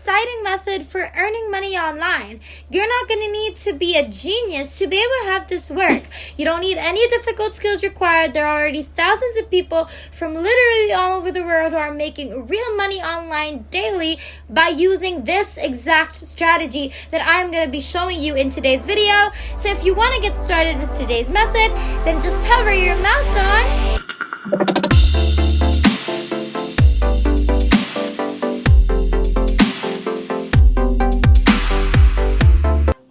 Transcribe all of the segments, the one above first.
exciting method for earning money online. You're not going to need to be a genius to be able to have this work. You don't need any difficult skills required. There are already thousands of people from literally all over the world who are making real money online daily by using this exact strategy that I'm going to be showing you in today's video. So if you want to get started with today's method, then just hover your mouse on.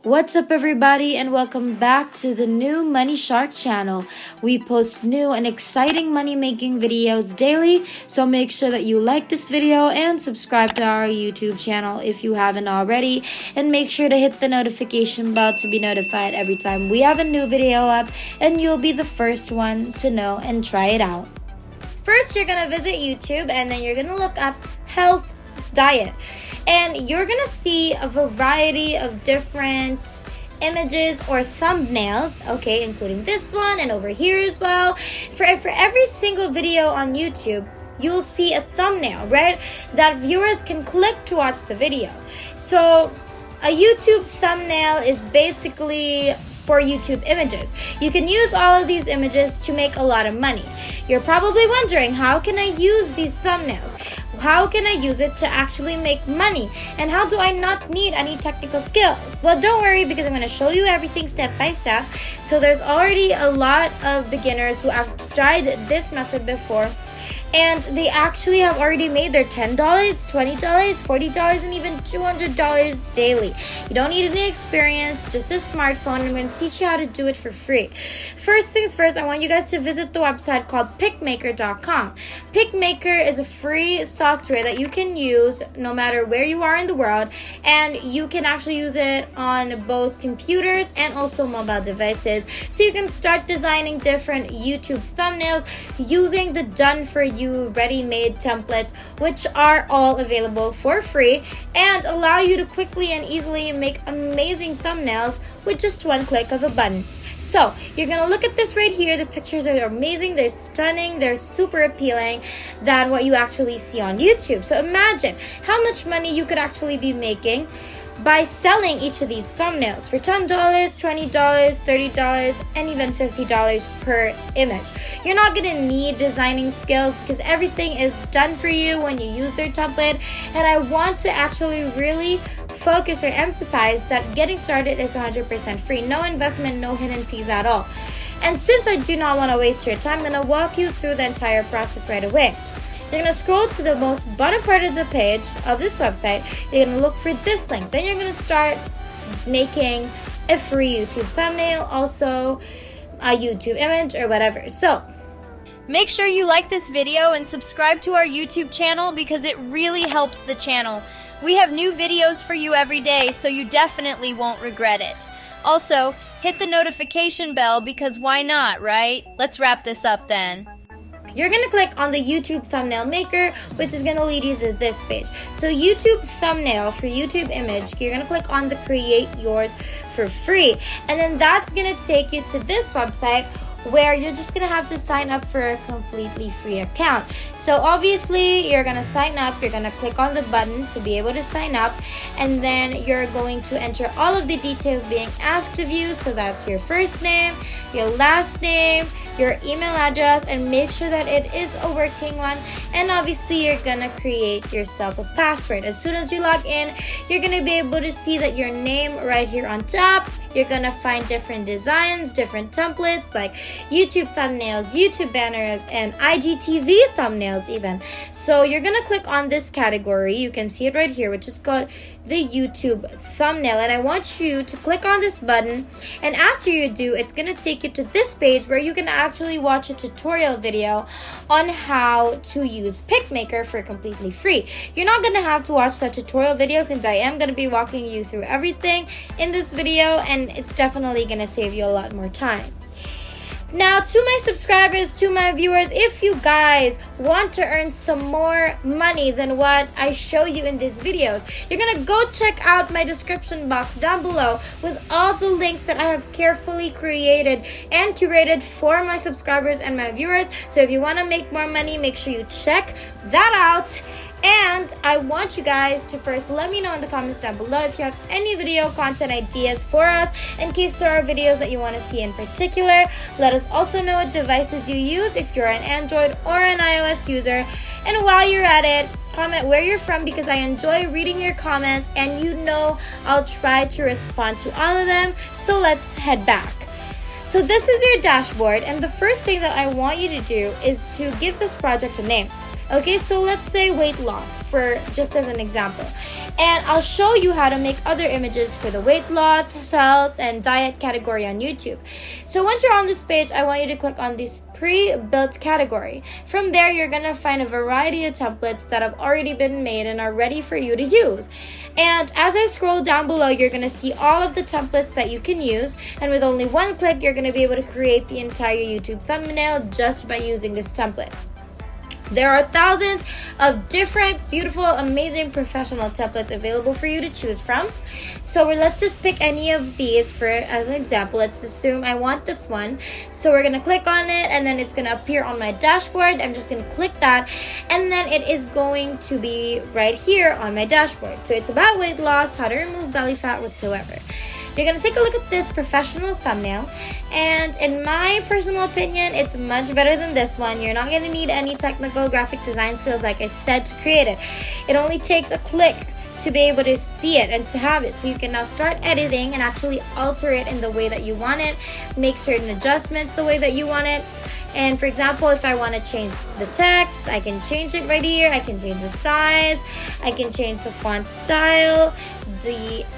What's up everybody, and welcome back to the new Money Shark channel. We post new and exciting money making videos daily, so make sure that you like this video and subscribe to our YouTube channel if you haven't already, and make sure to hit the notification bell to be notified every time we have a new video up, and you'll be the first one to know and try it out. First, you're gonna visit YouTube and then you're gonna look up health diet. And you're gonna see a variety of different images or thumbnails, okay, including this one and over here as well. For every single video on YouTube, you'll see a thumbnail, right, that viewers can click to watch the video. So a YouTube thumbnail is basically for YouTube images. You can use all of these images to make a lot of money. You're probably wondering, how can I use these thumbnails? How can I use it to actually make money? And how do I not need any technical skills? Well, don't worry, because I'm going to show you everything step by step. So there's already a lot of beginners who have tried this method before, and they actually have already made their $10, $20, $40, and even $200 daily. You don't need any experience, just a smartphone. I'm going to teach you how to do it for free. First things first, I want you guys to visit the website called PickMaker.com. PickMaker is a free software that you can use no matter where you are in the world, and you can actually use it on both computers and also mobile devices. So you can start designing different YouTube thumbnails using the done-for-you ready-made templates, which are all available for free and allow you to quickly and easily make amazing thumbnails with just one click of a button. So you're gonna look at this right here. The pictures are amazing, they're stunning, they're super appealing than what you actually see on YouTube. So imagine how much money you could actually be making by selling each of these thumbnails for $10, $20, $30, and even $50 per image. You're not going to need designing skills because everything is done for you when you use their template. And I want to actually really focus or emphasize that getting started is 100% free. No investment, no hidden fees at all. And since I do not want to waste your time, I'm going to walk you through the entire process right away. You're going to scroll to the most bottom part of the page of this website. You're going to look for this link. Then you're going to start making a free YouTube thumbnail, also a YouTube image or whatever. So make sure you like this video and subscribe to our YouTube channel because it really helps the channel. We have new videos for you every day, so you definitely won't regret it. Also, hit the notification bell because why not, right? Let's wrap this up then. You're going to click on the YouTube thumbnail maker, which is going to lead you to this page. So YouTube thumbnail for YouTube image, you're going to click on the create yours for free. And then that's going to take you to this website where you're just going to have to sign up for a completely free account. So obviously you're going to sign up, you're going to click on the button to be able to sign up, and then you're going to enter all of the details being asked of you. So that's your first name, your last name, your email address, and make sure that it is a working one. And obviously you're gonna create yourself a password. As soon as you log in, you're gonna be able to see that your name right here on top. You're gonna find different designs, different templates like YouTube thumbnails, YouTube banners, and IGTV thumbnails even. So you're gonna click on this category. You can see it right here, which is called the YouTube thumbnail. And I want you to click on this button, and after you do, it's gonna take you to this page where you can actually watch a tutorial video on how to use PickMaker for completely free. You're not gonna have to watch that tutorial video since I am gonna be walking you through everything in this video, and it's definitely gonna save you a lot more time. Now, to my subscribers, to my viewers, if you guys want to earn some more money than what I show you in these videos, you're gonna go check out my description box down below with all the links that I have carefully created and curated for my subscribers and my viewers. So if you want to make more money, make sure you check that out. And I want you guys to first let me know in the comments down below if you have any video content ideas for us, in case there are videos that you want to see in particular. Let us also know what devices you use, if you're an Android or an iOS user. And while you're at it, comment where you're from, because I enjoy reading your comments, and you know I'll try to respond to all of them. So let's head back. So this is your dashboard, and the first thing that I want you to do is to give this project a name. Okay, so let's say weight loss, for just as an example. And I'll show you how to make other images for the weight loss, health, and diet category on YouTube. So once you're on this page, I want you to click on this pre-built category. From there, you're gonna find a variety of templates that have already been made and are ready for you to use. And as I scroll down below, you're gonna see all of the templates that you can use. And with only one click, you're gonna be able to create the entire YouTube thumbnail just by using this template. There are thousands of different, beautiful, amazing professional templates available for you to choose from. So let's just pick any of these for as an example. Let's assume I want this one. So we're going to click on it, and then it's going to appear on my dashboard. I'm just going to click that, and then it is going to be right here on my dashboard. So it's about weight loss, how to remove belly fat whatsoever. You're going to take a look at this professional thumbnail, and in my personal opinion, it's much better than this one. You're not going to need any technical graphic design skills, like I said, to create it. It only takes a click to be able to see it and to have it. So you can now start editing and actually alter it in the way that you want it, make certain adjustments the way that you want it. And for example, if I want to change the text, I can change it right here. I can change the size, I can change the font style,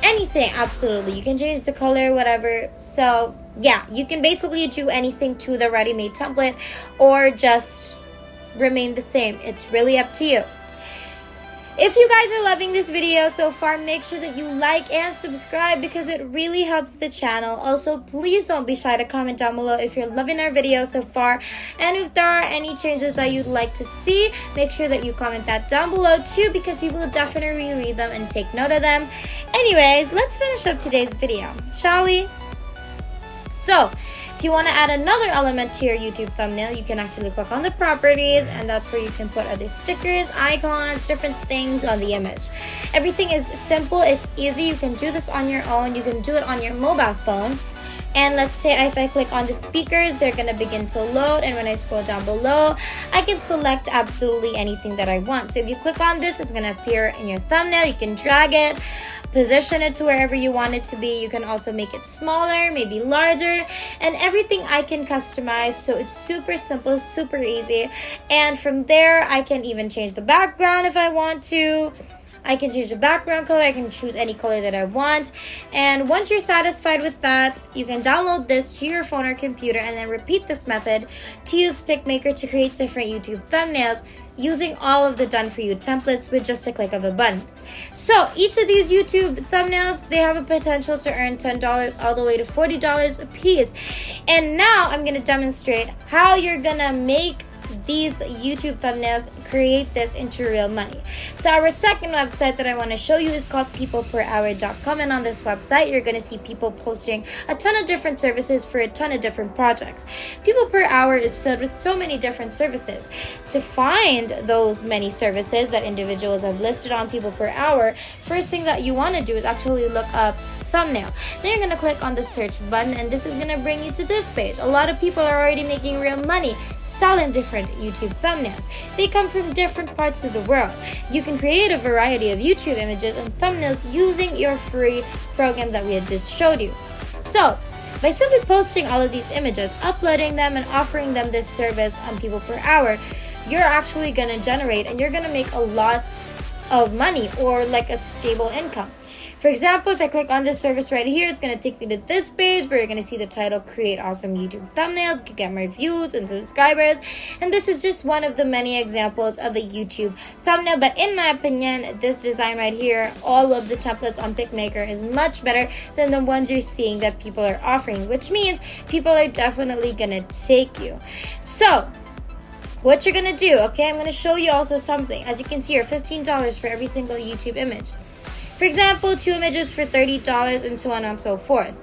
anything, absolutely. You can change the color, whatever. So yeah, you can basically do anything to the ready-made template or just remain the same. It's really up to you. If you guys are loving this video so far, make sure that you like and subscribe, because it really helps the channel. Also, please don't be shy to comment down below if you're loving our video so far. And if there are any changes that you'd like to see, make sure that you comment that down below too, because we will definitely read them and take note of them. Anyways, let's finish up today's video, shall we? So, if you want to add another element to your YouTube thumbnail, you can actually click on the properties, and that's where you can put other stickers, icons, different things on the image. Everything is simple, it's easy. You can do this on your own. You can do it on your mobile phone. And let's say if I click on the speakers, they're going to begin to load, and when I scroll down below, I can select absolutely anything that I want. So if you click on this, it's going to appear in your thumbnail. You can drag it, position it to wherever you want it to be. You can also make it smaller, maybe larger, and everything I can customize. So it's super simple, super easy. And from there, I can even change the background if I want to. I can change the background color. I can choose any color that I want. And once you're satisfied with that, you can download this to your phone or computer, and then repeat this method to use PicMaker to create different YouTube thumbnails using all of the done for you templates with just a click of a button. So each of these YouTube thumbnails, they have a potential to earn $10 all the way to $40 a piece. And now I'm going to demonstrate how you're going to make these YouTube thumbnails, create this into real money. So our second website that I want to show you is called peopleperhour.com, and on this website you're going to see people posting a ton of different services for a ton of different projects. People Per Hour is filled with so many different services. To find those many services that individuals have listed on People Per Hour, first thing that you want to do is actually look up thumbnail. Then you're going to click on the search button, and this is going to bring you to this page. A lot of people are already making real money selling different YouTube thumbnails. They come from different parts of the world. You can create a variety of YouTube images and thumbnails using your free program that we had just showed you. So by simply posting all of these images, uploading them, and offering them this service on People Per Hour, you're actually going to generate, and you're going to make a lot of money, or like a stable income. For example, if I click on this service right here, it's going to take me to this page where you're going to see the title, Create Awesome YouTube Thumbnails, get more views and subscribers. And this is just one of the many examples of a YouTube thumbnail. But in my opinion, this design right here, all of the templates on PicMaker, is much better than the ones you're seeing that people are offering, which means people are definitely going to take you. So what you're going to do, okay, I'm going to show you also something. As you can see here, $15 for every single YouTube image. For example, 2 images for $30, and so on and so forth.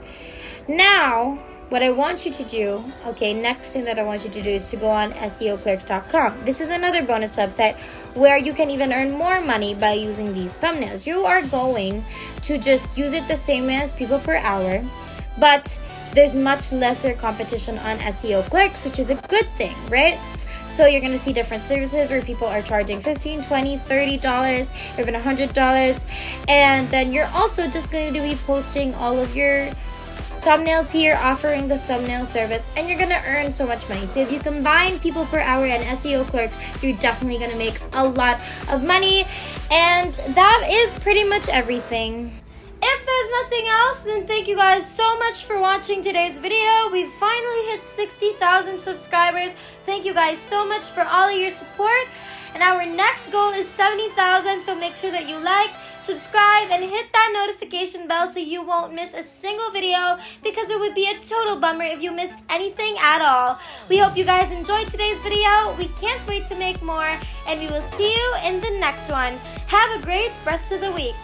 Now, what I want you to do, okay, next thing that I want you to do is to go on SEOclerks.com. This is another bonus website where you can even earn more money by using these thumbnails. You are going to just use it the same way as people per hour, but there's much lesser competition on SEO Clerks, which is a good thing, right? So you're going to see different services where people are charging $15, $20, $30, even $100. And then you're also just going to be posting all of your thumbnails here, offering the thumbnail service, and you're going to earn so much money. So if you combine people per hour and SEO Clerks, you're definitely going to make a lot of money. And that is pretty much everything. If there's nothing else, then thank you guys so much for watching today's video. We finally hit 60,000 subscribers. Thank you guys so much for all of your support. And our next goal is 70,000, so make sure that you like, subscribe, and hit that notification bell so you won't miss a single video, because it would be a total bummer if you missed anything at all. We hope you guys enjoyed today's video. We can't wait to make more, and we will see you in the next one. Have a great rest of the week.